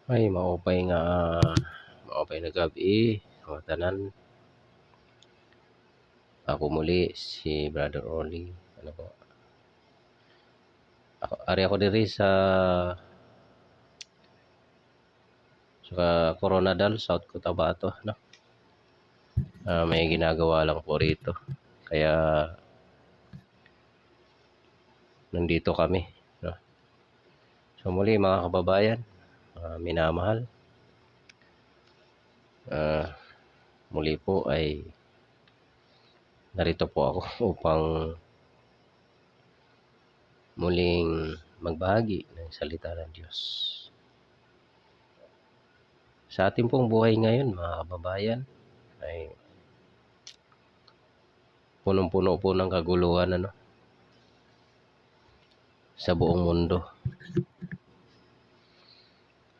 Ay maupay na gabi mga tanan. Ako muli si Brother Orly. Ano po? Ako diri sa Coronadal, South Cotabato, no. May ginagawa lang po rito. Kaya nandito kami, no. So muli mga kababayan, minamahal. Muli po ay narito po ako upang muling magbahagi ng salita ng Diyos. Sa ating pong buhay ngayon mga kababayan ay punong-puno po ng kaguluhan, ano, sa buong mundo.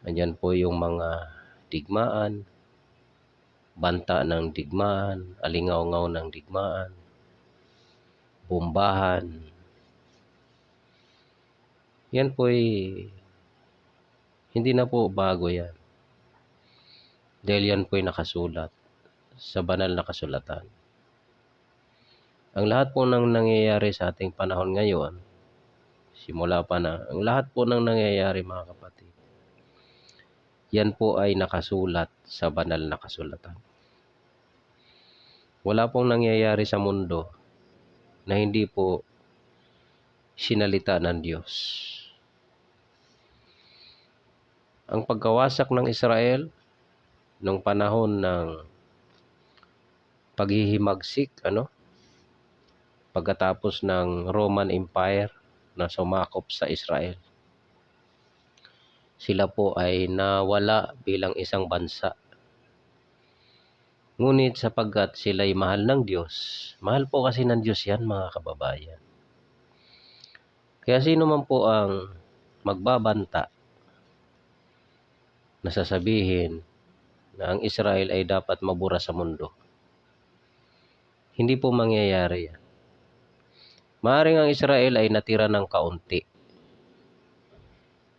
Andyan po yung mga digmaan, banta ng digmaan, alingaw-ngaw ng digmaan, bombahan. Yan po ay hindi na po bago yan. Dahil yan po ay nakasulat sa banal na kasulatan. Ang lahat po ng nangyayari sa ating panahon ngayon, ang lahat po ng nangyayari mga kapatid, yan po ay nakasulat sa banal na kasulatan. Wala pong nangyayari sa mundo na hindi po sinalita ng Diyos. Ang pagkawasak ng Israel nung panahon ng paghihimagsik, pagkatapos ng Roman Empire na sumakop sa Israel, sila po ay nawala bilang isang bansa. Ngunit sapagkat sila'y mahal ng Diyos, mahal po kasi ng Diyos yan mga kababayan. Kaya sino man po ang magbabanta na sasabihin na ang Israel ay dapat mabura sa mundo, hindi po mangyayari yan. Maaaring ang Israel ay natira ng kaunti,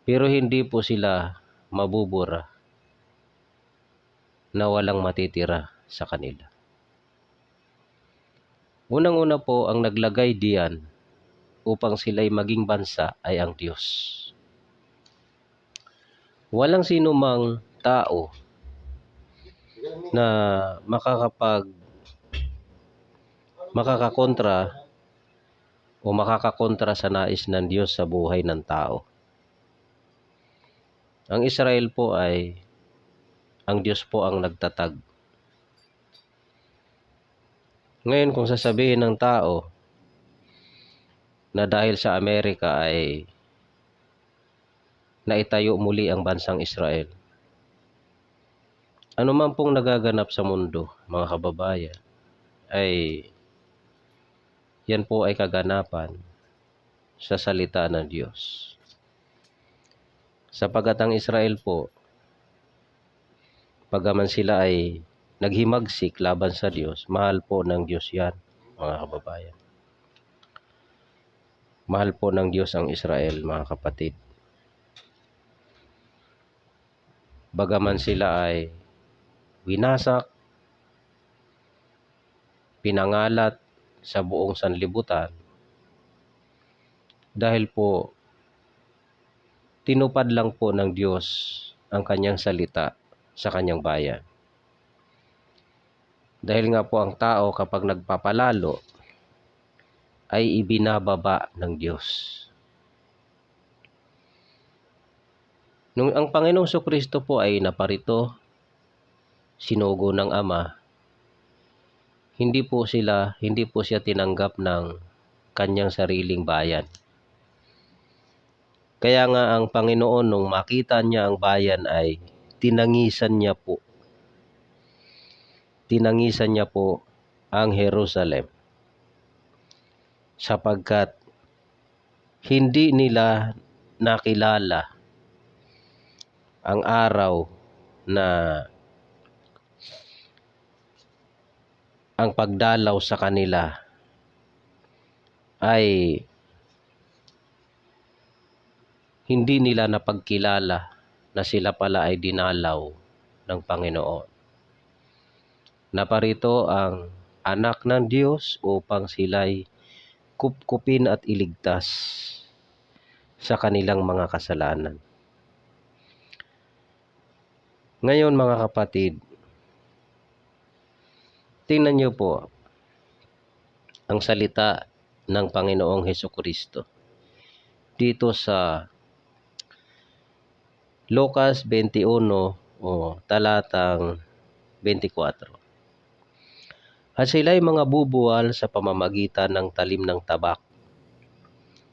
pero hindi po sila mabubura na walang matitira sa kanila. Unang-una po, ang naglagay diyan upang sila'y maging bansa ay ang Diyos. Walang sino mang tao na makakakontra sa nais ng Diyos sa buhay ng tao. Ang Israel po ay ang Diyos po ang nagtatag. Ngayon kung sasabihin ng tao na dahil sa Amerika ay naitayo muli ang bansang Israel, ano man pong nagaganap sa mundo mga kababayan, ay yan po ay kaganapan sa salita ng Diyos. Sapagat ang Israel po, pagaman sila ay naghimagsik laban sa Diyos, mahal po ng Diyos yan mga kababayan. Mahal po ng Diyos ang Israel mga kapatid. Bagaman sila ay winasak, pinangalat sa buong sanlibutan, dahil po tinupad lang po ng Diyos ang kanyang salita sa kanyang bayan. Dahil nga po ang tao kapag nagpapalalo ay ibinababa ng Diyos. Nung ang Panginoong Jesucristo po ay naparito, sinugo ng Ama, hindi po siya tinanggap ng kanyang sariling bayan. Kaya nga ang Panginoon nung makita niya ang bayan ay tinangisan niya po. Tinangisan niya po ang Jerusalem. Sapagkat hindi nila nakilala ang araw na ang pagdalaw sa kanila ay hindi nila napagkilala na sila pala ay dinalaw ng Panginoon. Naparito ang anak ng Diyos upang sila'y kupkupin at iligtas sa kanilang mga kasalanan. Ngayon mga kapatid, tingnan niyo po ang salita ng Panginoong Hesukristo dito sa Lucas 21 o talatang 24. At sila'y mga bubuwal sa pamamagitan ng talim ng tabak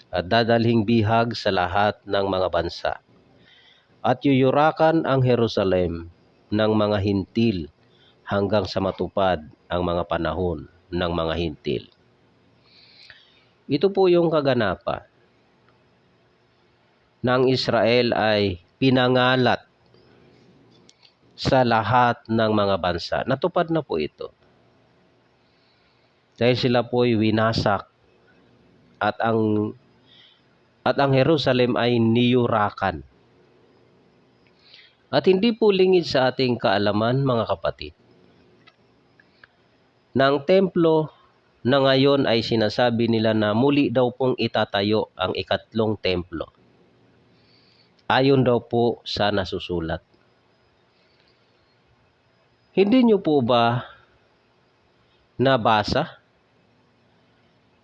at dadalhing bihag sa lahat ng mga bansa. At yuyurakan ang Jerusalem ng mga hintil hanggang sa matupad ang mga panahon ng mga hintil. Ito po yung kaganapan ng Israel ay pinangalat sa lahat ng mga bansa. Natupad na po ito. Dahil sila po'y winasak at ang Jerusalem ay niyurakan. At hindi po lingid sa ating kaalaman mga kapatid, na ang templo na ngayon ay sinasabi nila na muli daw pong itatayo ang ikatlong templo. Ayon daw po sa nasusulat. Hindi niyo po ba nabasa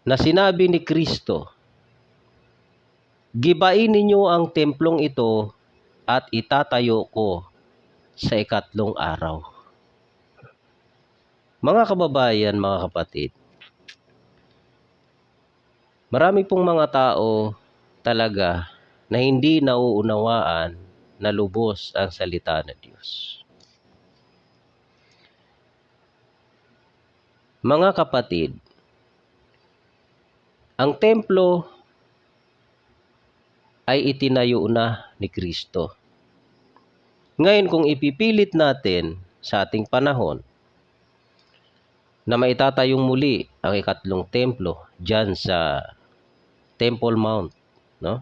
na sinabi ni Kristo, gibain ninyo ang templong ito at itatayo ko sa ikatlong araw. Mga kababayan, mga kapatid, marami pong mga tao talaga na hindi nauunawaan na lubos ang salita ng Diyos. Mga kapatid, ang templo ay itinayo na ni Kristo. Ngayon kung ipipilit natin sa ating panahon na maitatayong muli ang ikatlong templo dyan sa Temple Mount, no?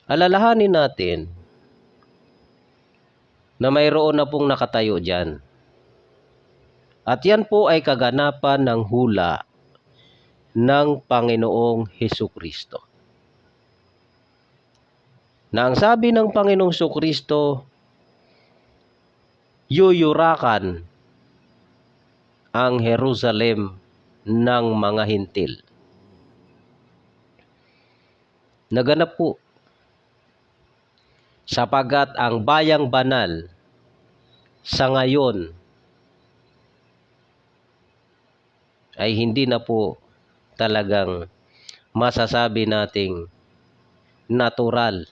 Alalahanin natin na mayroon na pong nakatayo dyan. At yan po ay kaganapan ng hula ng Panginoong Hesukristo. Na ang sabi ng Panginoong Hesukristo, yuyurakan ang Jerusalem ng mga hintil. Naganap po, sapagat ang bayang banal sa ngayon ay hindi na po talagang masasabi nating natural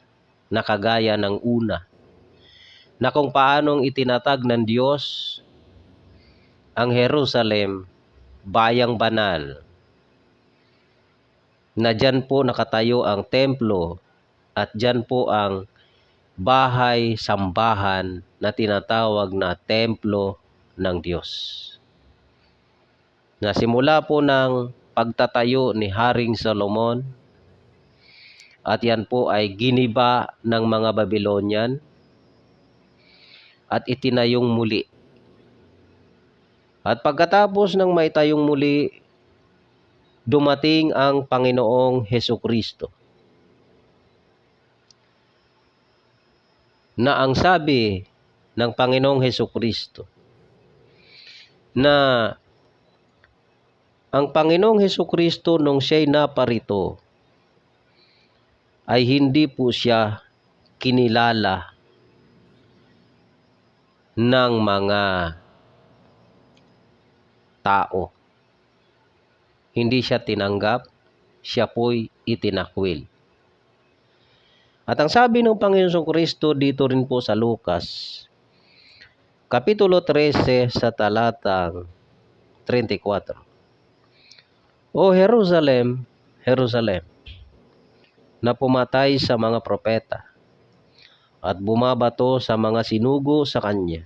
na kagaya ng una, na kung paanong itinatag ng Diyos ang Jerusalem, bayang banal, na dyan po nakatayo ang templo at dyan po ang bahay-sambahan na tinatawag na templo ng Diyos. Na simula po ng pagtatayo ni Haring Solomon, at yan po ay giniba ng mga Babylonian at itinayong muli. At pagkatapos ng maitayong muli, dumating ang Panginoong Hesukristo. Na ang sabi ng Panginoong Hesukristo na ang Panginoong Hesukristo nung siya'y naparito ay hindi po siya kinilala ng mga tao. Hindi siya tinanggap, siya po'y itinakwil. At ang sabi ng Panginoong Kristo dito rin po sa Lucas, Kapitulo 13 sa talatang 34. O Jerusalem, Jerusalem, na pumatay sa mga propeta at bumabato sa mga sinugo sa kanya.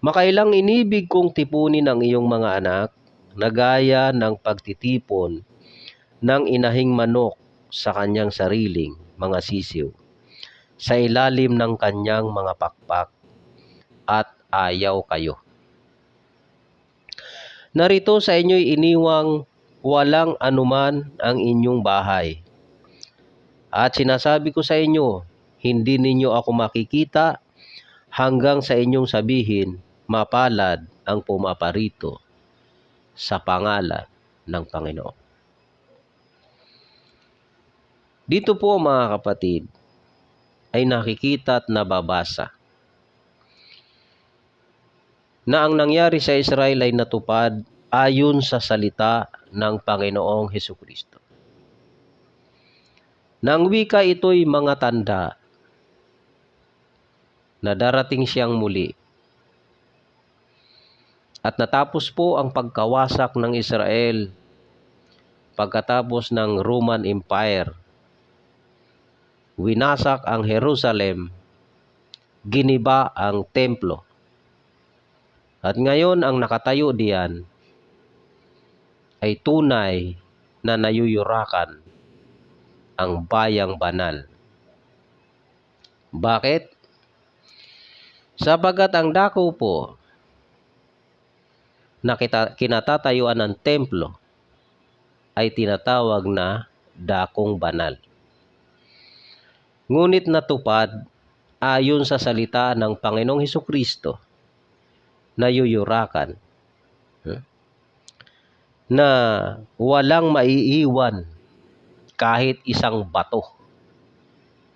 Makailang inibig kong tipunin ang iyong mga anak na gaya ng pagtitipon ng inahing manok sa kanyang sariling mga sisiw. sa ilalim ng kanyang mga pakpak at ayaw kayo. Narito sa inyo'y iniwang walang anuman ang inyong bahay. At sinasabi ko sa inyo, hindi ninyo ako makikita hanggang sa inyong sabihin, mapalad ang pumaparito sa pangalan ng Panginoon. Dito po mga kapatid, ay nakikita at nababasa na ang nangyari sa Israel ay natupad ayon sa salita ng Panginoong Hesukristo. Nang wika ito'y mga tanda na darating siyang muli. At natapos po ang pagkawasak ng Israel pagkatapos ng Roman Empire. Winasak ang Jerusalem, giniba ang templo. At ngayon ang nakatayo diyan ay tunay na nayuyurakan ang bayang banal. Bakit? Sapagat ang dako po na kinatatayuan ng templo ay tinatawag na dakong banal. Ngunit natupad ayon sa salita ng Panginoong Hesukristo na yuyurakan na walang maiiwan kahit isang bato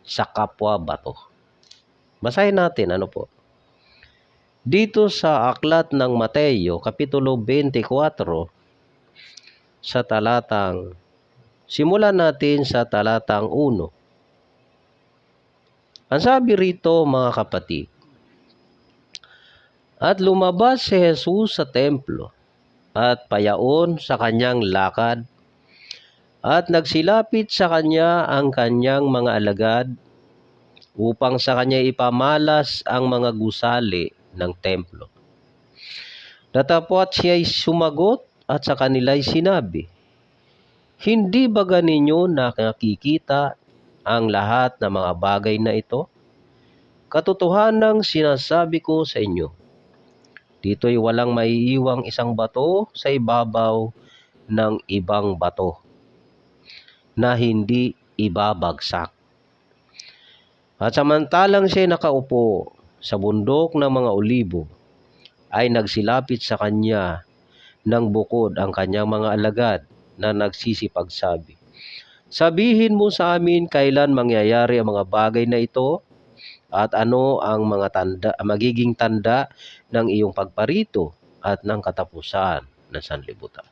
sa kapwa bato. Basahin natin ano po. Dito sa aklat ng Mateo, Kapitulo 24, sa talatang, simulan natin sa talatang 1. Ang sabi rito mga kapatid, at lumabas si Jesus sa templo at payaon sa kanyang lakad at nagsilapit sa kanya ang kanyang mga alagad upang sa kanya ipamalas ang mga gusali ng templo. Datapwat siya'y sumagot at sa kanila'y sinabi, hindi ba ganinyo nakikita ang lahat ng mga bagay na ito? Katotohanang sinasabi ko sa inyo, dito'y walang maiiwang isang bato sa ibabaw ng ibang bato na hindi ibabagsak. At samantalang siya nakaupo sa bundok ng mga olibo, ay nagsilapit sa kanya ng bukod ang kanyang mga alagad na nagsisipagsabi, sabihin mo sa amin kailan mangyayari ang mga bagay na ito at ano ang mga magiging tanda ng iyong pagparito at ng katapusan ng sanlibutan.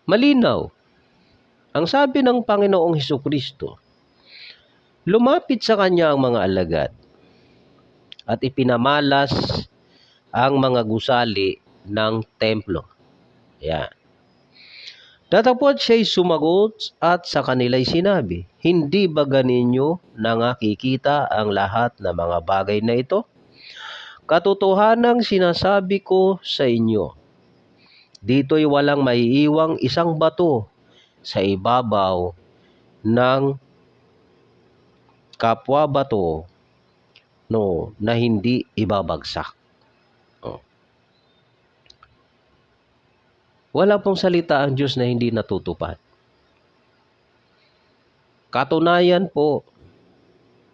Malinaw, ang sabi ng Panginoong Hesukristo, lumapit sa kanya ang mga alagad at ipinamalas ang mga gusali ng templo. Yan. Datapwat siya'y sumagot at sa kanila'y sinabi, hindi ba ganinyo nakikita ang lahat ng mga bagay na ito? Katotohanang sinasabi ko sa inyo, dito'y walang maiiwang isang bato sa ibabaw ng kapwa bato na hindi ibabagsak. Wala pong salita ang Diyos na hindi natutupad. Katunayan po,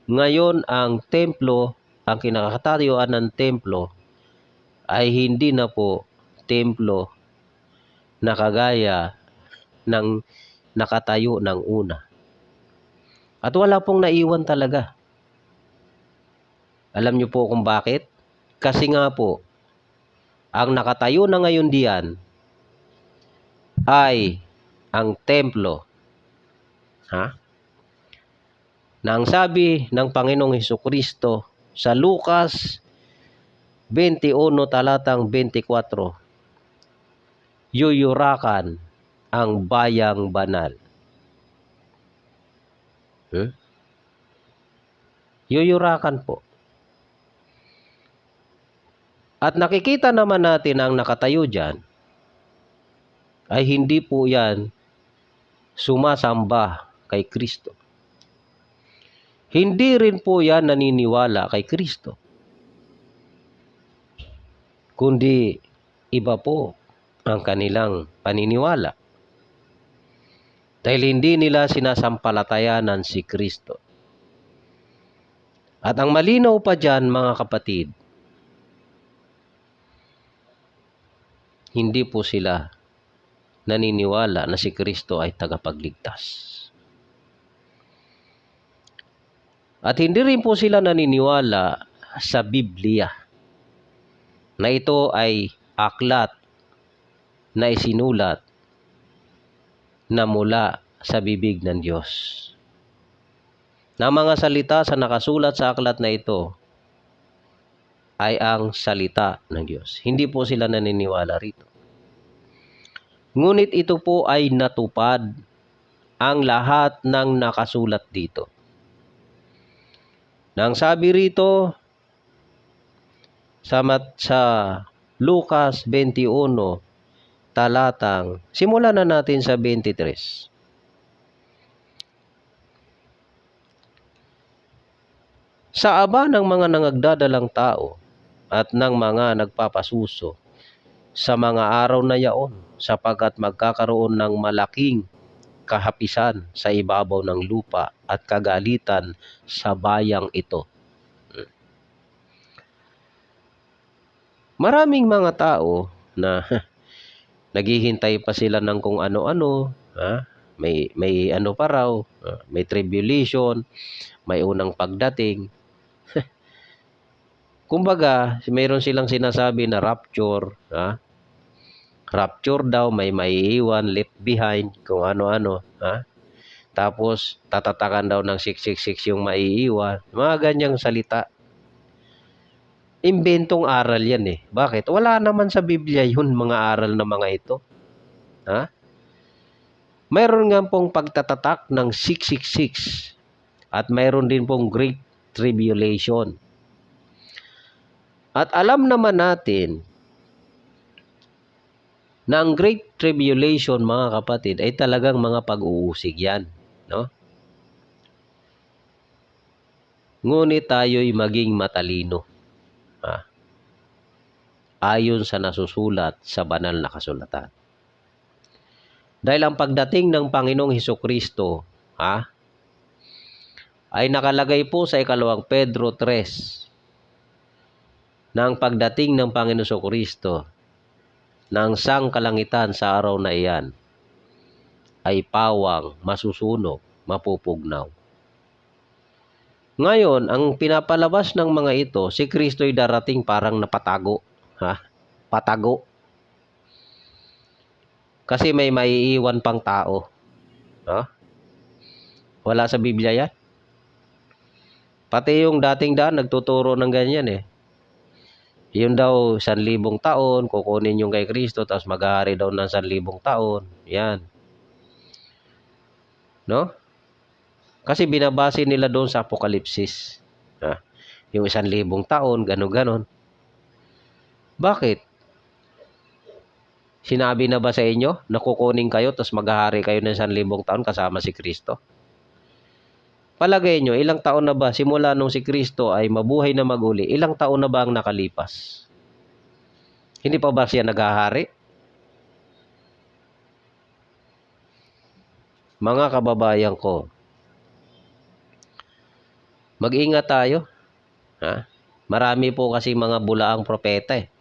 ngayon ang templo, ang kinakatayuan ng templo, ay hindi na po templo na kagaya ng nakatayo ng una. At wala pong naiwan talaga. Alam niyo po kung bakit? Kasi nga po, ang nakatayo na ngayon diyan ay ang templo. Na ang sabi ng Panginoong Hesukristo sa Lucas 21 talatang 24, yuyurakan ang bayang banal. Yuyurakan po. At nakikita naman natin ang nakatayo dyan, ay hindi po yan sumasamba kay Kristo. hindi rin po yan naniniwala kay Kristo. Kundi iba po ang kanilang paniniwala. Dahil hindi nila sinasampalatayanan si Kristo. At ang malinaw pa dyan, mga kapatid, hindi po sila naniniwala na si Kristo ay tagapagligtas. At hindi rin po sila naniniwala sa Biblia na ito ay aklat na isinulat na mula sa bibig ng Diyos. Na mga salita sa nakasulat sa aklat na ito ay ang salita ng Diyos. Hindi po sila naniniwala rito. Ngunit ito po ay natupad ang lahat ng nakasulat dito. Nang sabi rito sa Lucas 21, talatang, simulan na natin sa 23. Sa aba ng mga nangagdadalang tao at ng mga nagpapasuso sa mga araw na yaon, sapagkat magkakaroon ng malaking kahapisan sa ibabaw ng lupa at kagalitan sa bayang ito. Maraming mga tao na naghihintay pa sila ng kung ano-ano, may ano pa raw, may tribulation, may unang pagdating. Kumbaga, mayroon silang sinasabi na rapture, rapture daw, may maiiwan, left behind, kung ano-ano, Tapos, tatatakan daw ng 666 yung maiiwan. Mga ganyang salita. Imbentong aral yan eh. Bakit? Wala naman sa Biblia yun, mga aral na mga ito. Mayroon nga pong pagtatatak ng 666 at mayroon din pong Great Tribulation. At alam naman natin na ang Great Tribulation, mga kapatid, ay talagang mga pag-uusig yan. No? Ngunit tayo'y maging matalino. Ayon sa nasusulat sa banal na kasulatan. Dahil ang pagdating ng Panginoong Hesukristo, ay nakalagay po sa 2 Pedro 3 na ang pagdating ng Panginoong Hesukristo ng sangkalangitan sa araw na iyan ay pawang, masusunog, mapupugnaw. Ngayon, ang pinapalabas ng mga ito, si Kristo'y darating parang napatago. Patago. Kasi may maiiwan pang tao. Wala sa Biblia yan. Pati yung dating daan, nagtuturo ng ganyan eh. Yun daw, 1,000 taon, kukunin yung kay Kristo, tapos maghahari daw ng 1,000 taon. Yan. No? Kasi binabase nila doon sa Apokalipsis. Yung 1,000 taon, gano'n-gano'n. Bakit? Sinabi na ba sa inyo na kukunin kayo tapos maghahari kayo ng 1,000 taon kasama si Kristo? Palagay nyo, ilang taon na ba simula nung si Kristo ay mabuhay na maguli, ilang taon na ba ang nakalipas? Hindi pa ba siya naghahari? Mga kababayan ko, mag-ingat tayo. Marami po kasi mga bulaang propeta eh.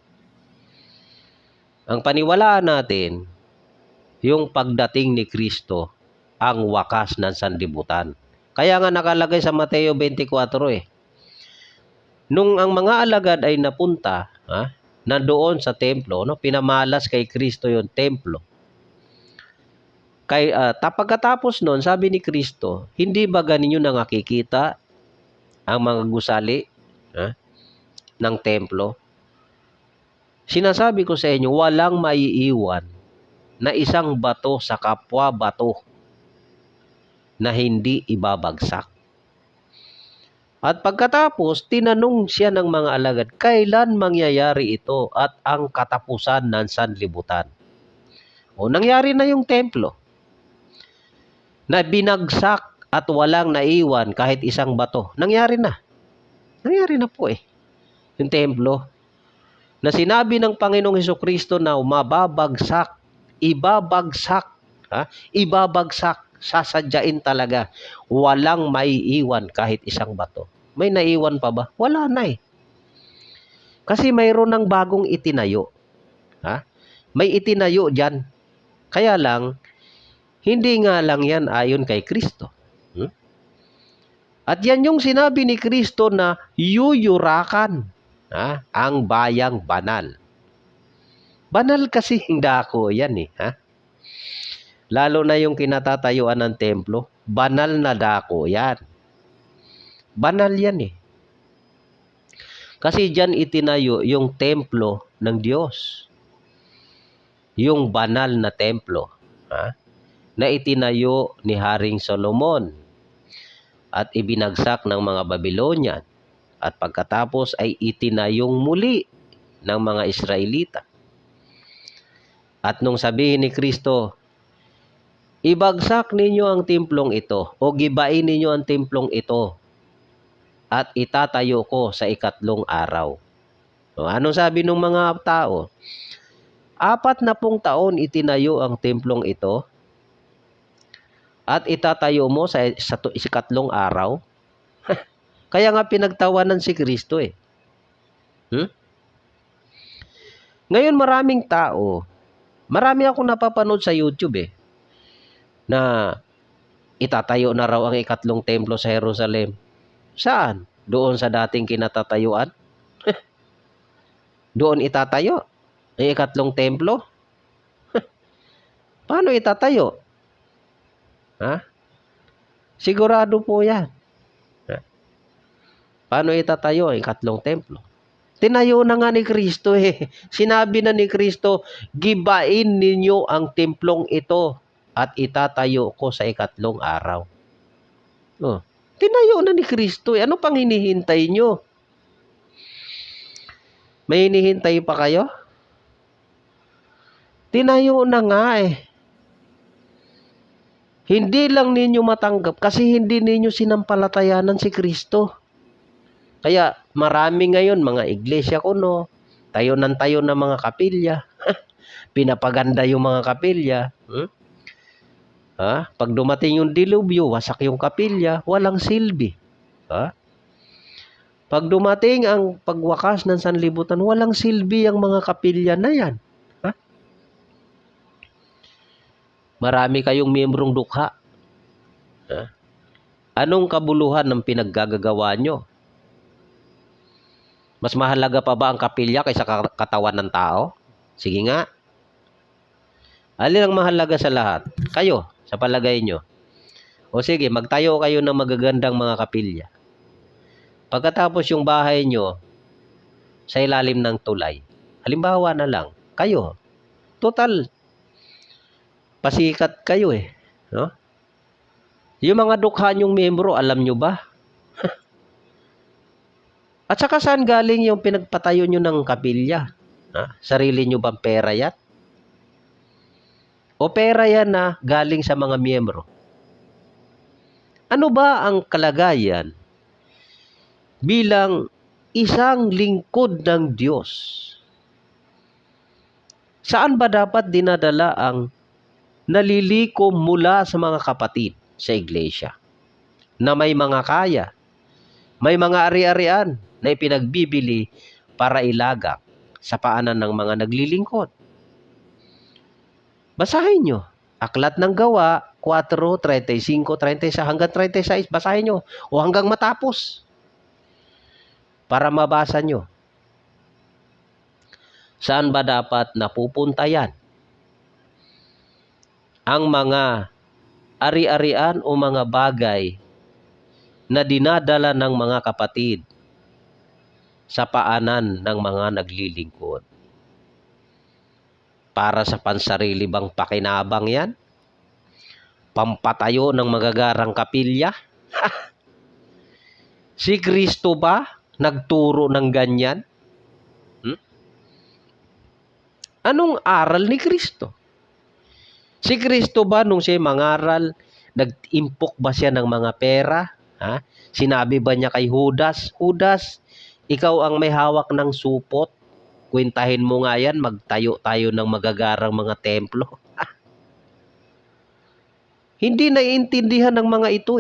Ang paniwalaan natin, yung pagdating ni Kristo, ang wakas ng sanlibutan. Kaya nga nakalagay sa Mateo 24 eh. Nung ang mga alagad ay napunta, nandoon sa templo, pinamalas kay Kristo yung templo. Pagkatapos nun, sabi ni Kristo, hindi ba ganinyo nakikita ang mga gusali ng templo? Sinasabi ko sa inyo, walang maiiwan na isang bato sa kapwa bato na hindi ibabagsak. At pagkatapos, tinanong siya ng mga alagad, kailan mangyayari ito at ang katapusan ng sanlibutan? Nangyari na yung templo. Na binagsak at walang naiwan kahit isang bato. Nangyari na. Nangyari na po eh. Yung templo na sinabi ng Panginoong Hesukristo na mababagsak, ibabagsak, ibabagsak, sasadyain talaga. Walang maiiwan kahit isang bato. May naiwan pa ba? Wala na eh. Kasi mayroon ng bagong itinayo. May itinayo dyan. Kaya lang, hindi nga lang yan ayon kay Kristo. At yan yung sinabi ni Kristo na yuyurakan ang bayang banal. Banal kasi yung dako yan eh. Lalo na yung kinatatayuan ng templo, banal na dako yan. Banal yan eh. Kasi dyan itinayo yung templo ng Diyos. Yung banal na templo na itinayo ni Haring Solomon at ibinagsak ng mga Babylonian at pagkatapos ay itinayong muli ng mga Israelita. At nung sabihin ni Kristo, ibagsak ninyo ang templong ito o gibain ninyo ang templong ito at itatayo ko sa 3 araw. Anong sabi ng mga tao? 40 taon itinayo ang templong ito at itatayo mo sa 3 araw. Kaya nga pinagtawanan si Kristo eh. Ngayon maraming tao, marami akong napapanood sa YouTube eh, na itatayo na raw ang 3 templo sa Jerusalem. Saan? Doon sa dating kinatatayuan? Doon itatayo ang 3 templo? Paano itatayo? Sigurado po yan. Paano itatayo ang 3 templo? Tinayo na nga ni Kristo eh. Sinabi na ni Kristo, gibain ninyo ang templong ito at itatayo ko sa 3 araw. Tinayo na ni Kristo eh. Ano pang hinihintay nyo? May hinihintay pa kayo? Tinayo na nga eh. Hindi lang ninyo matanggap kasi hindi ninyo sinampalatayanan si Kristo. Kaya marami ngayon mga iglesia kuno, tayo ng mga kapilya. Pinapaganda yung mga kapilya. Pag dumating yung dilubyo, wasak yung kapilya, walang silbi. Pag dumating ang pagwakas ng sanlibutan, walang silbi ang mga kapilya na yan. Marami kayong miyembrong dukha. Anong kabuluhan ng pinaggagawa nyo? Mas mahalaga pa ba ang kapilya kaysa katawan ng tao? Sige nga. Alin ang mahalaga sa lahat? Kayo, sa palagay nyo. O sige, magtayo kayo ng magagandang mga kapilya. Pagkatapos yung bahay nyo sa ilalim ng tulay. Halimbawa na lang, kayo. Total, pasikat kayo eh. No? Yung mga dukha nyong miyembro, alam nyo ba? At saka saan galing yung pinagpatayo nyo ng kapilya? Sarili nyo bang pera yan? O pera yan na galing sa mga miyembro? Ano ba ang kalagayan bilang isang lingkod ng Diyos? Saan ba dapat dinadala ang nalilikom mula sa mga kapatid sa iglesia? Na may mga kaya, may mga ari-arian na ipinagbibili para ilagak sa paanan ng mga naglilingkod. Basahin nyo. Aklat ng Gawa, 4, 35, 36 hanggang 36. Basahin nyo. O hanggang matapos. Para mabasa nyo. Saan ba dapat napupunta yan? Ang mga ari-arian o mga bagay na dinadala ng mga kapatid sa paanan ng mga naglilingkod. Para sa pansarili bang pakinabang yan? Pampatayo ng magagarang kapilya? Si Kristo ba nagturo ng ganyan? Anong aral ni Kristo? Si Kristo ba nung siya mangaral, Nag-impok ba siya ng mga pera? Ha? Sinabi ba niya kay Judas, Judas, ikaw ang may hawak ng supot. Kwentahin mo nga yan, magtayo tayo ng magagarang mga templo. Hindi naiintindihan ng mga ito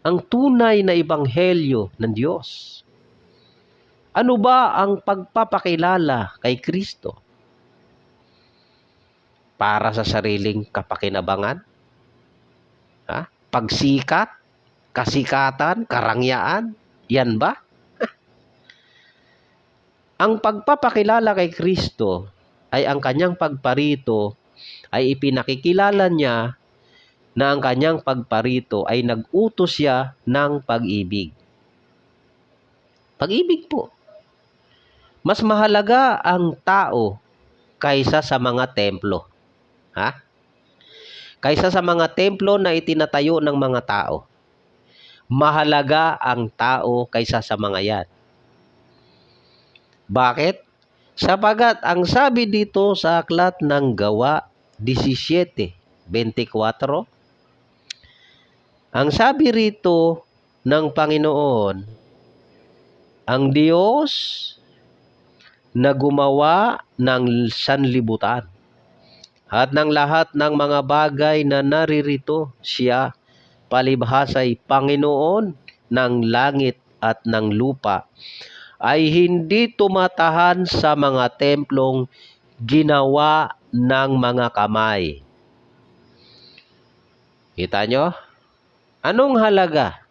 ang tunay na ebanghelyo ng Diyos. Ano ba ang pagpapakilala kay Kristo? Para sa sariling kapakinabangan? Ha? Pagsikat? Kasikatan? Karangyaan? Yan ba? Ang pagpapakilala kay Kristo ay ang kanyang pagparito ay ipinakikilala niya na ang kanyang pagparito ay nag-utos siya ng pag-ibig. Pag-ibig po. Mas mahalaga ang tao kaysa sa mga templo. Ha? Kaysa sa mga templo na itinatayo ng mga tao. Mahalaga ang tao kaysa sa mga yan. Bakit? Sapagat ang sabi dito sa aklat ng Gawa 17:24, ang sabi rito ng Panginoon, ang Diyos na gumawa ng sanlibutan at ng lahat ng mga bagay na naririto, siya palibhasay Panginoon ng langit at ng lupa, ay hindi tumatahan sa mga templong ginawa ng mga kamay. Kita nyo? Anong halaga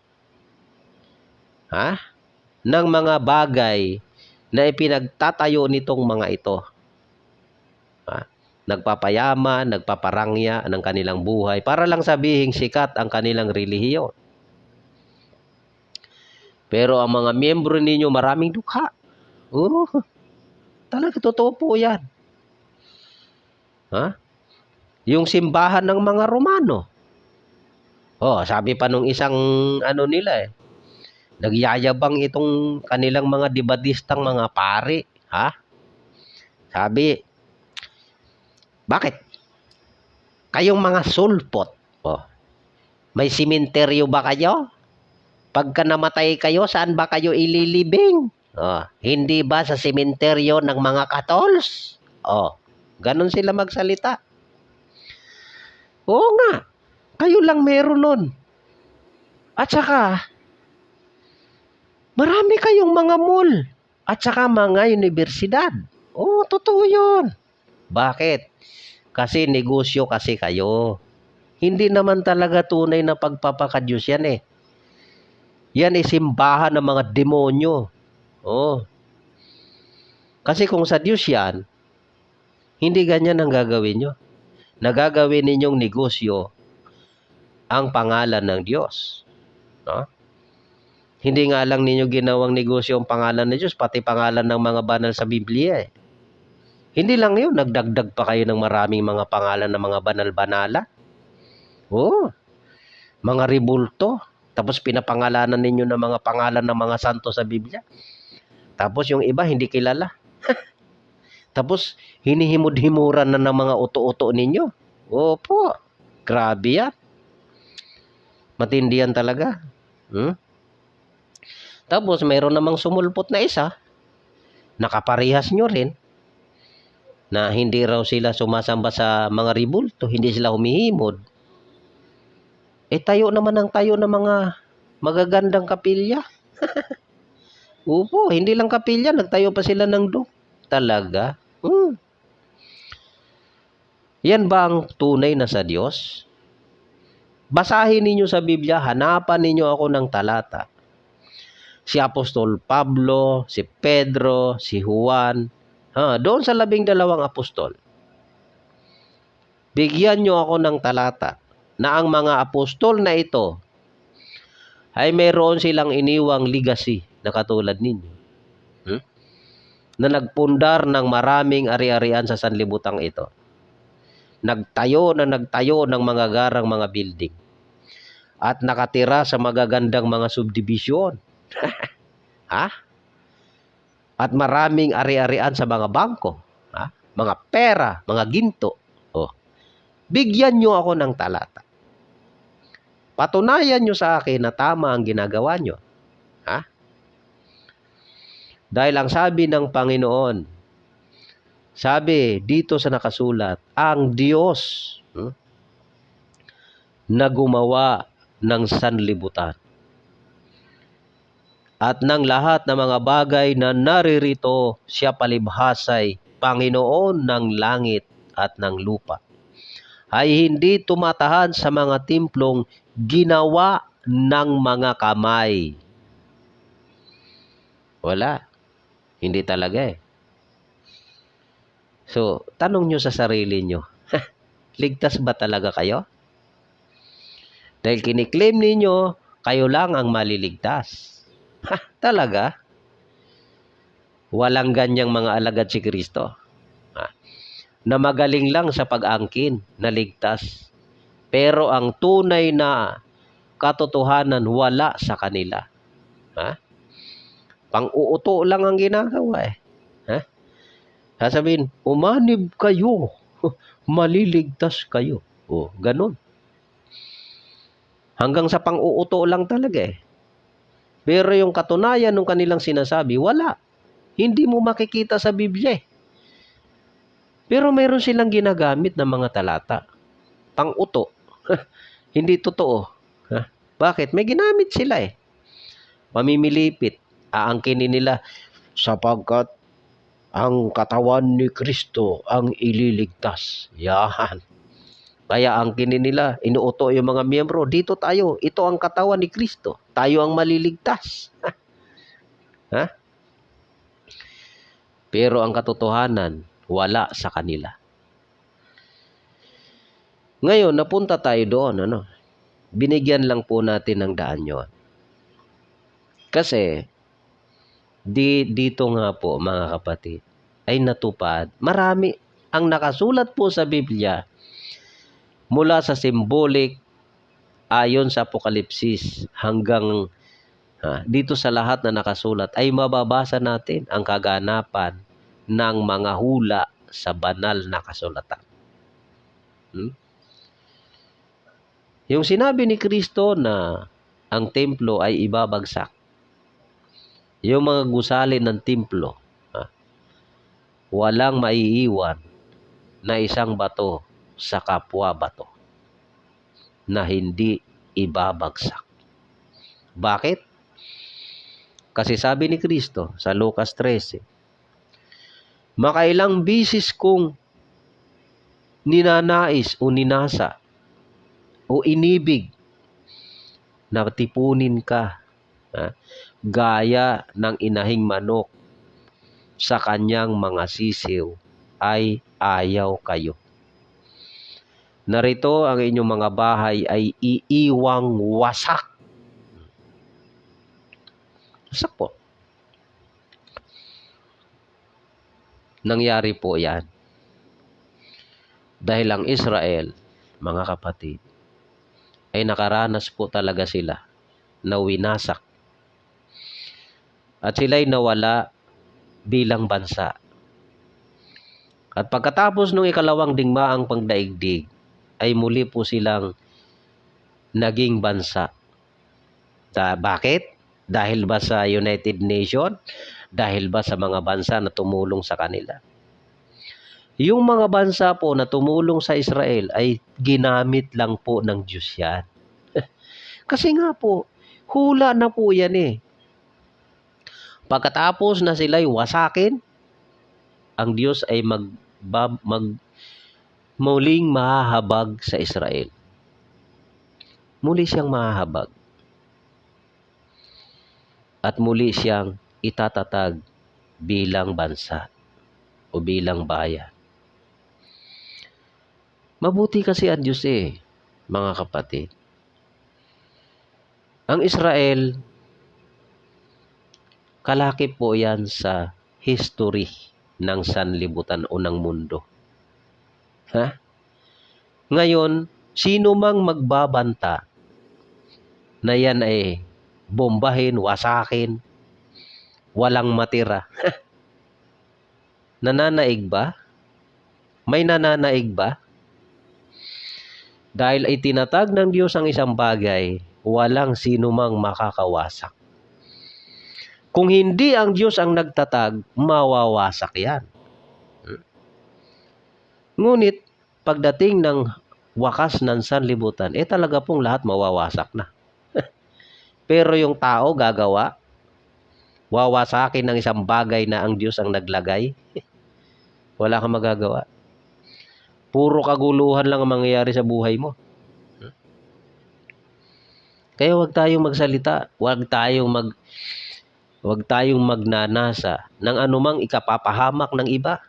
ng mga bagay na ipinagtatayo nitong mga ito? Nagpapayaman, nagpaparangya ng kanilang buhay para lang sabihing sikat ang kanilang relihiyon. Pero ang mga miyembro ninyo maraming dukha. Talaga totoo po yan. Yung simbahan ng mga Romano. Sabi pa nung isang nila nagyayabang itong kanilang mga debatistang mga pari. Sabi, bakit? Kayong mga sulpot. May simenteryo ba kayo? Pagka namatay kayo, saan ba kayo ililibing? Hindi ba sa simenteryo ng mga Katols? Ganon sila magsalita. Oo nga. Kayo lang meron nun. At saka, marami kayong mga mall. At saka mga universidad. Totoo yun. Bakit? Kasi negosyo kasi kayo. Hindi naman talaga tunay na pagpapakadyos yan Yan simbahan ng mga demonyo. Kasi kung sa Diyos yan, hindi ganyan ang gagawin nyo. Nagagawin ninyong negosyo ang pangalan ng Diyos. Hindi nga lang ninyo ginawang negosyo ang pangalan ng Diyos, pati pangalan ng mga banal sa Biblia Hindi lang yun, nagdagdag pa kayo ng maraming mga pangalan ng mga banal-banala. Mga ribulto. Tapos pinapangalanan ninyo ng mga pangalan ng mga santo sa Biblia. Tapos yung iba hindi kilala. Tapos hinihimod-himuran na ng mga uto-uto ninyo. Opo, grabe yan. Matindi yan talaga. Tapos mayroon namang sumulpot na isa. Nakaparehas nyo rin. Na hindi raw sila sumasamba sa mga ribulto. Hindi sila humihimod. Tayo naman ang tayo ng mga magagandang kapilya. Opo, hindi lang kapilya, nagtayo pa sila ng Talaga? Yan ba ang tunay na sa Diyos? Basahin ninyo sa Biblia, hanapan ninyo ako ng talata. Si Apostol Pablo, si Pedro, si Juan, doon sa 12 apostol. Bigyan nyo ako ng talata na ang mga apostol na ito ay mayroon silang iniwang legacy na katulad ninyo. Na nagpundar ng maraming ari-arian sa sanlibutan ito. Nagtayo ng mga garang mga building. At nakatira sa magagandang mga subdivision. At maraming ari-arian sa mga bangko. Mga pera, mga ginto. Bigyan nyo ako ng talata. Patunayan nyo sa akin na tama ang ginagawa nyo. Ha? Dahil ang sabi ng Panginoon, sabi dito sa nakasulat, ang Diyos na gumawa ng sanlibutan at ng lahat ng mga bagay na naririto, siya palibhasay Panginoon ng langit at ng lupa, ay hindi tumatahan sa mga timplong ginawa ng mga kamay. Wala. Hindi talaga eh. So, tanong nyo sa sarili nyo, ligtas ba talaga kayo? Dahil kiniklaim ninyo, kayo lang ang maliligtas. Talaga? Walang ganyang mga alagad si Kristo. Na magaling lang sa pag-angkin, na ligtas. Pero ang tunay na katotohanan wala sa kanila. Pang-uuto lang ang ginagawa eh. Sasabihin, umanib kayo, maliligtas kayo. Ganun. Hanggang sa pang-uuto lang talaga eh. Pero yung katunayan ng kanilang sinasabi, wala. Hindi mo makikita sa Biblia eh. Pero mayroon silang ginagamit ng mga talata. Pang-uto. Hindi totoo. Bakit? May ginamit sila eh. Pamimilipit. Aangkinin nila sapagkat ang katawan ni Kristo ang ililigtas. Yan. Kaya angkinin nila, inuuto yung mga miyembro, dito tayo, ito ang katawan ni Kristo. Tayo ang maliligtas. Pero ang katotohanan, wala sa kanila. Ngayon, napunta tayo doon. Binigyan lang po natin ng daan yun. Kasi, dito nga po mga kapatid, ay natupad. Marami ang nakasulat po sa Biblia mula sa symbolic ayon sa Apokalipsis hanggang dito sa lahat na nakasulat ay mababasa natin ang kaganapan ng mga hula sa banal na kasulatan. Yung sinabi ni Kristo na ang templo ay ibabagsak, yung mga gusali ng templo, walang maiiwan na isang bato sa kapwa bato na hindi ibabagsak. Bakit? Kasi sabi ni Kristo sa Lucas 13, makailang bisis kong ninanais o ninasa o inibig na tipunin ka gaya ng inahing manok sa kanyang mga sisiw, ay ayaw kayo. Narito ang inyong mga bahay ay iiwang wasak. Wasak po. Nangyari po yan. Dahil ang Israel, mga kapatid, ay nakaranas po talaga sila na winasak. At sila'y nawala bilang bansa. At pagkatapos ng ikalawang digmaang pagdaigdig, ay muli po silang naging bansa. Bakit? Dahil ba sa United Nations? Dahil ba sa mga bansa na tumulong sa kanila? Yung mga bansa po na tumulong sa Israel ay ginamit lang po ng Diyos yan. Kasi nga po, hula na po yan eh. Pagkatapos na sila'y wasakin, ang Diyos ay muling mahahabag sa Israel. Muli siyang mahahabag. At muli siyang itatatag bilang bansa o bilang bayan. Mabuti kasi ang Diyos eh, mga kapatid. Ang Israel, kalakip po yan sa history ng sanlibutan o ng mundo. Ngayon, sino mang magbabanta na yan ay bombahin, wasakin, walang matira. Nananaig ba? May nananaig ba? Dahil ay tinatag ng Diyos ang isang bagay, walang sino mang makakawasak. Kung hindi ang Diyos ang nagtatag, mawawasak yan. Ngunit, pagdating ng wakas ng sanlibutan, talaga pong lahat mawawasak na. Pero yung tao gagawa, wawasakin ng isang bagay na ang Diyos ang naglagay, wala kang magagawa. Puro kaguluhan lang ang mangyayari sa buhay mo. Kaya huwag tayong magsalita, huwag tayong magnanasa ng anumang ikapapahamak ng iba.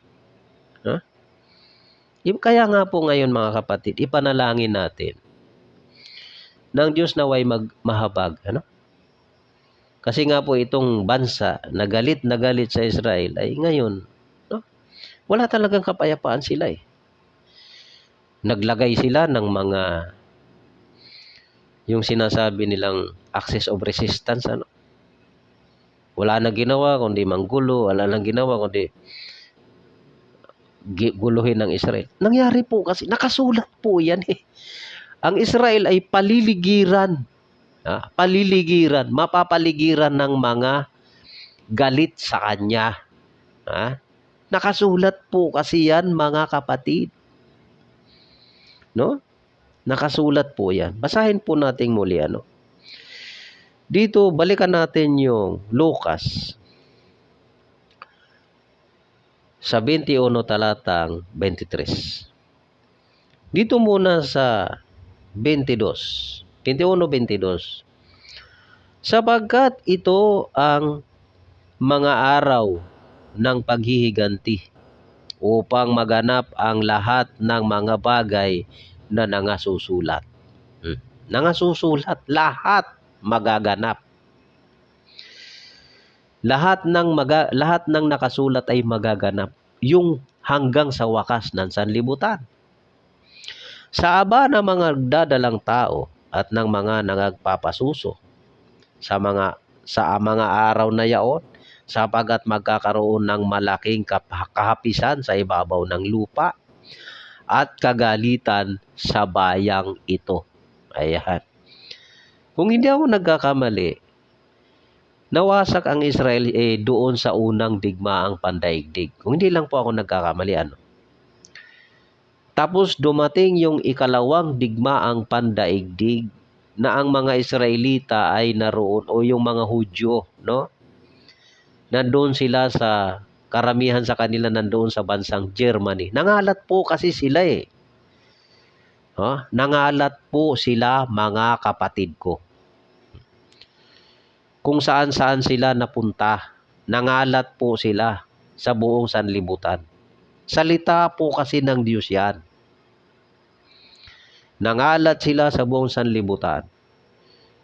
Kaya nga po ngayon mga kapatid, ipanalangin natin ng Diyos naway mahabag. Kasi nga po itong bansa na galit sa Israel ay ngayon, wala talagang kapayapaan sila eh. Naglagay sila ng mga, yung sinasabi nilang axis of resistance. Wala na ginawa kundi manggulo, wala nang ginawa kundi guluhin ng Israel. Nangyari po kasi, nakasulat po yan eh. Ang Israel ay paliligiran, mapapaligiran ng mga galit sa kanya. Nakasulat po kasi yan mga kapatid. No? Nakasulat po yan. Basahin po natin muli. Dito, balikan natin yung Lucas sa 21 talatang 23. Dito muna sa 22. 21-22. Sapagkat ito ang mga araw ng paghihiganti upang maganap ang lahat ng mga bagay na nangasusulat. Nangasusulat, lahat magaganap. Lahat ng nakasulat ay magaganap. Yung hanggang sa wakas ng sanlibutan. Sa aba ng mga nagdadalang tao at ng mga nagpapasuso sa mga araw na yaon, sapagkat magkakaroon ng malaking kahapisan sa ibabaw ng lupa at kagalitan sa bayang ito. Ayan. Kung hindi ako nagkakamali, nawasak ang Israel doon sa unang digmaang pandaigdig. Kung hindi lang po ako nagkakamali, Tapos dumating yung ikalawang digmaang pandaigdig na ang mga Israelita ay naroon, o yung mga Hudyo, no? Nandoon sila sa, karamihan sa kanila nandoon sa bansang Germany. Nangalat po kasi sila eh. Nangalat po sila mga kapatid ko. Kung saan-saan sila napunta, nangalat po sila sa buong sanlibutan. Salita po kasi ng Diyos yan. Nangalat sila sa buong sanlibutan.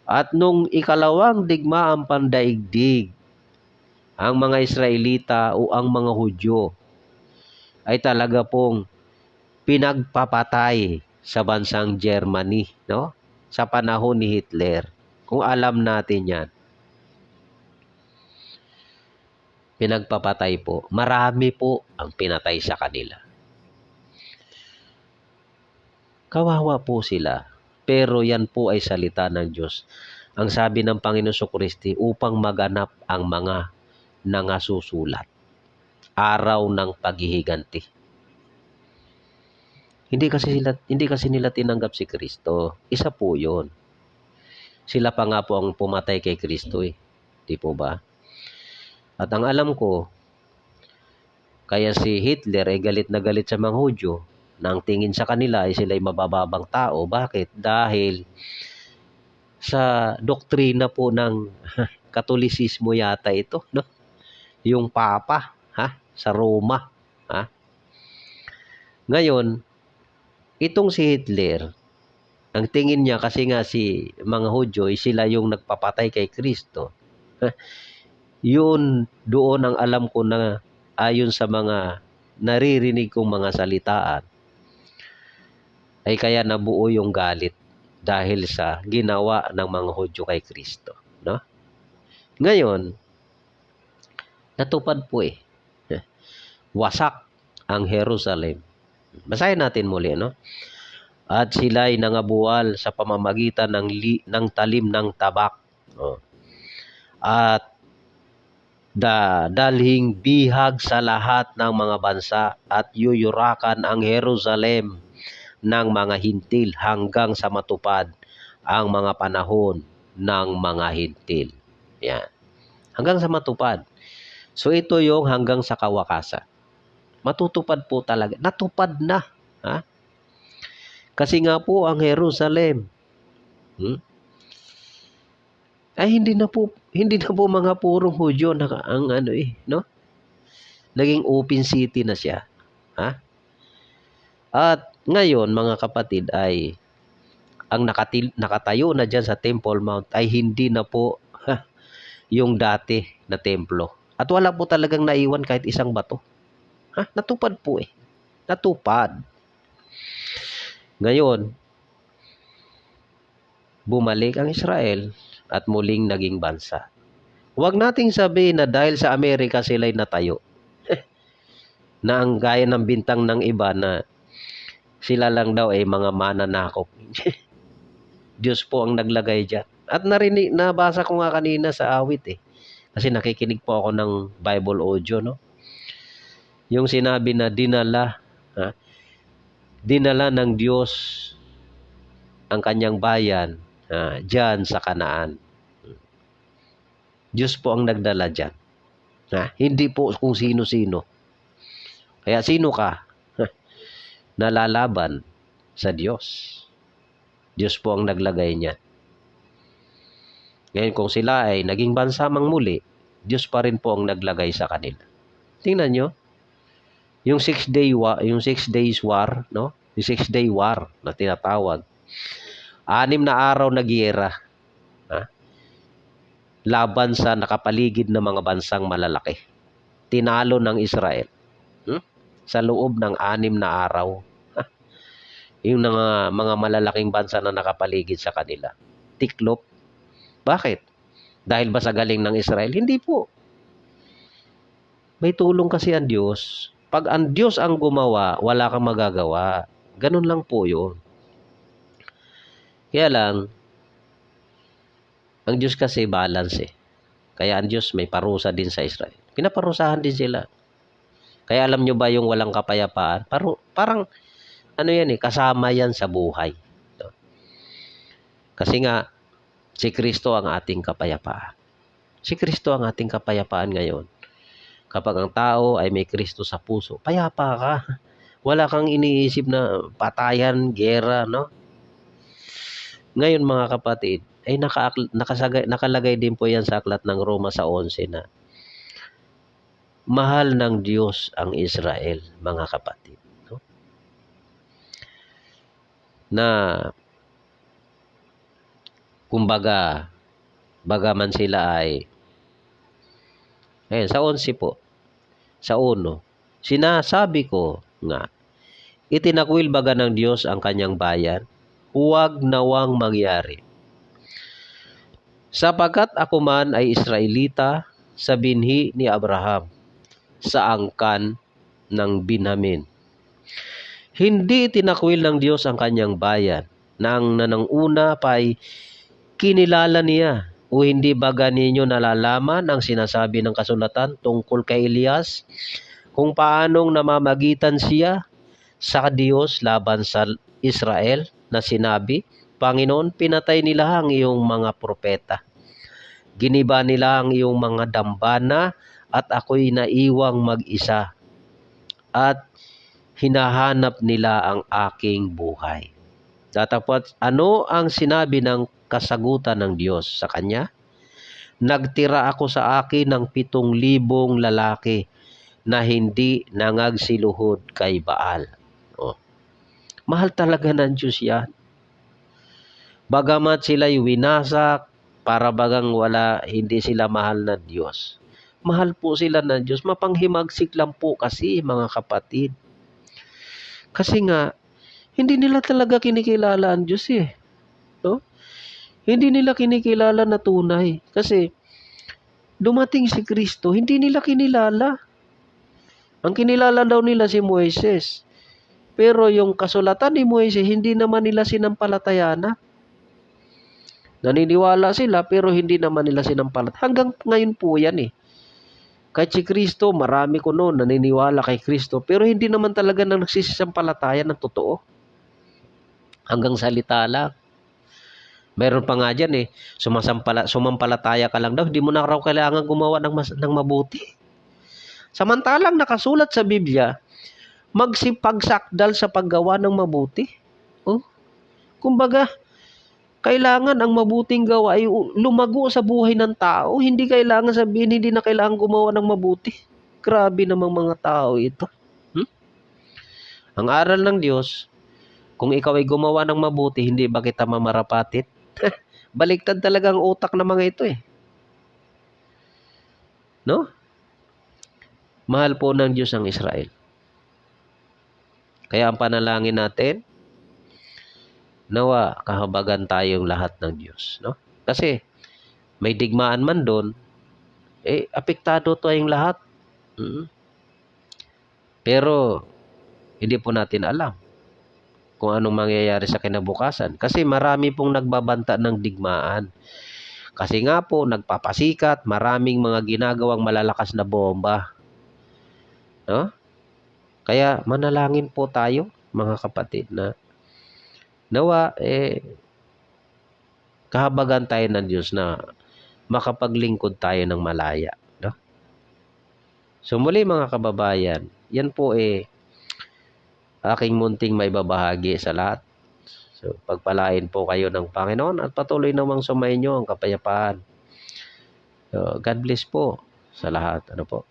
At nung ikalawang digmaang pandaigdig, ang mga Israelita o ang mga Hudyo ay talaga pong pinagpapatay sa bansang Germany, no? Sa panahon ni Hitler. Kung alam natin yan. Pinagpapatay po. Marami po ang pinatay sa kanila. Kawawa po sila. Pero yan po ay salita ng Diyos. Ang sabi ng Panginoon Jesucristo, upang maganap ang mga nangasusulat. Araw ng paghihiganti. Hindi kasi nila tinanggap si Kristo. Isa po 'yon. Sila pa nga po ang pumatay kay Kristo eh. Di po ba? At ang alam ko, kaya si Hitler ay galit na galit sa mga Hudyo, na ang tingin sa kanila ay sila ay mabababang tao. Bakit? Dahil sa doktrina po ng Katolisismo yata ito, no? Yung Papa, sa Roma, Ngayon, itong si Hitler, ang tingin niya kasi nga si mga Hudyo ay sila yung nagpapatay kay Kristo. Yun doon ang alam ko na ayon sa mga naririnig kong mga salitaan ay kaya nabuo yung galit dahil sa ginawa ng mga Hudyo kay Kristo, no? Ngayon, natupad po eh. Wasak ang Jerusalem. Basahin natin muli, no? at sila'y nangabuwal sa pamamagitan ng talim ng tabak. Oh. At dalhing bihag sa lahat ng mga bansa at yuyurakan ang Jerusalem ng mga hintil hanggang sa matupad ang mga panahon ng mga hintil. Yan. Hanggang sa matupad. So ito yung hanggang sa kawakasan. Matutupad po talaga. Natupad na. Ha? Kasi nga po ang Jerusalem ay hindi na po mga purong Hudyo na ang no? Naging open city na siya. Ha? At ngayon mga kapatid ay ang nakatayo na diyan sa Temple Mount ay hindi na po yung dati na templo. At wala po talagang naiwan kahit isang bato. Ha? Natupad po eh. Natupad. Ngayon, bumalik ang Israel at muling naging bansa. Huwag nating sabihin na dahil sa Amerika sila'y natayo. Na ang gaya ng bintang ng iba na sila lang daw ay mga mananakop. Diyos po ang naglagay dyan. At nabasa ko nga kanina sa awit eh. Kasi nakikinig po ako ng Bible audio, no? Yung sinabi na dinala ng Diyos ang kanyang bayan dyan sa Kanaan. Diyos po ang nagdala dyan. Hindi po kung sino-sino. Kaya sino ka? Nalalaban sa Diyos. Diyos po ang naglagay niyan. Ngayon kung sila ay naging bansa mang muli, Diyos pa rin po ang naglagay sa kanila. Tingnan nyo. Yung 6 days war, no? Yung 6-day war na tinatawag. 6 na araw na giyera. Laban sa nakapaligid na mga bansang malalaki. Tinalo ng Israel. Sa loob ng 6 na araw. Yung mga malalaking bansa na nakapaligid sa kanila. Tiklop. Bakit? Dahil ba sa galing ng Israel? Hindi po. May tulong kasi ang Diyos. Pag ang Diyos ang gumawa, wala kang magagawa. Ganun lang po yun. Kaya lang, ang Diyos kasi balance eh. Kaya ang Diyos may parusa din sa Israel. Pinaparusahan din sila. Kaya alam nyo ba yung walang kapayapaan? Parang yan eh, kasama yan sa buhay. Kasi nga, si Kristo ang ating kapayapaan. Si Kristo ang ating kapayapaan ngayon. Kapag ang tao ay may Kristo sa puso, payapa ka. Wala kang iniisip na patayan, gera, no? Ngayon mga kapatid, ay nakalagay din po yan sa aklat ng Roma sa 11 na mahal ng Diyos ang Israel, mga kapatid. No? Na kumbaga, bagaman sila ay sa 11 po, sa 1, sinasabi ko nga, itinakwil baga ng Diyos ang kanyang bayan, huwag nawang mangyari. Sapagkat ako man ay Israelita sa binhi ni Abraham, sa angkan ng Benjamin. Hindi tinakwil ng Diyos ang kanyang bayan, nang nananguna pa ay kinilala niya. O hindi baga ninyo nalalaman ang sinasabi ng kasulatan tungkol kay Elias, kung paanong namamagitan siya sa Diyos laban sa Israel, na sinabi, Panginoon, pinatay nila ang iyong mga propeta. Giniba nila ang iyong mga dambana at ako'y naiwang mag-isa. At hinahanap nila ang aking buhay. Datapot, ano ang sinabi ng kasagutan ng Diyos sa kanya? Nagtira ako sa akin ng 7,000 lalaki na hindi nangagsiluhod kay Baal. Mahal talaga ng Diyos yan. Bagamat sila'y winasak, para bagang hindi sila mahal ng Diyos. Mahal po sila ng Diyos. Mapanghimagsik lang po kasi, mga kapatid. Kasi nga, hindi nila talaga kinikilala ang Diyos eh. No? Hindi nila kinikilala na tunay. Kasi, dumating si Kristo, hindi nila kinilala. Ang kinilala daw nila si Moises. Pero yung kasulatan ni Moises, hindi naman nila sinampalatayana. Naniniwala sila pero hindi naman nila sinampalataya. Hanggang ngayon po yan eh. Kahit si Kristo, marami ko noon naniniwala kay Kristo pero hindi naman talaga na nagsisisampalataya ng totoo. Hanggang salita lang. Meron pa nga dyan eh, sumampalataya ka lang daw, hindi mo na raw kailangan gumawa ng mabuti. Samantalang nakasulat sa Biblia, magsipagsakdal sa paggawa ng mabuti. Oh, kumbaga, kailangan ang mabuting gawa ay lumago sa buhay ng tao. Hindi kailangan sabihin, hindi na kailangan gumawa ng mabuti. Grabe namang mga tao ito. Ang aral ng Diyos, kung ikaw ay gumawa ng mabuti, hindi ba kita mamarapatit? Baliktad talaga ang utak ng mga ito eh. No? Mahal po ng Diyos ang Israel. Kaya ang panalangin natin, nawa kahabagan tayong lahat ng Diyos. No? Kasi may digmaan man doon, apektado tayong lahat. Pero hindi po natin alam kung anong mangyayari sa kinabukasan. Kasi marami pong nagbabanta ng digmaan. Kasi nga po, nagpapasikat, maraming mga ginagawang malalakas na bomba. No? Kaya manalangin po tayo, mga kapatid, na nawa, kahabagan tayo ng Diyos na makapaglingkod tayo ng malaya. No? So muli mga kababayan, yan po aking munting may babahagi sa lahat. So pagpalain po kayo ng Panginoon at patuloy namang sumainyo ang kapayapaan. So, God bless po sa lahat. Ano po?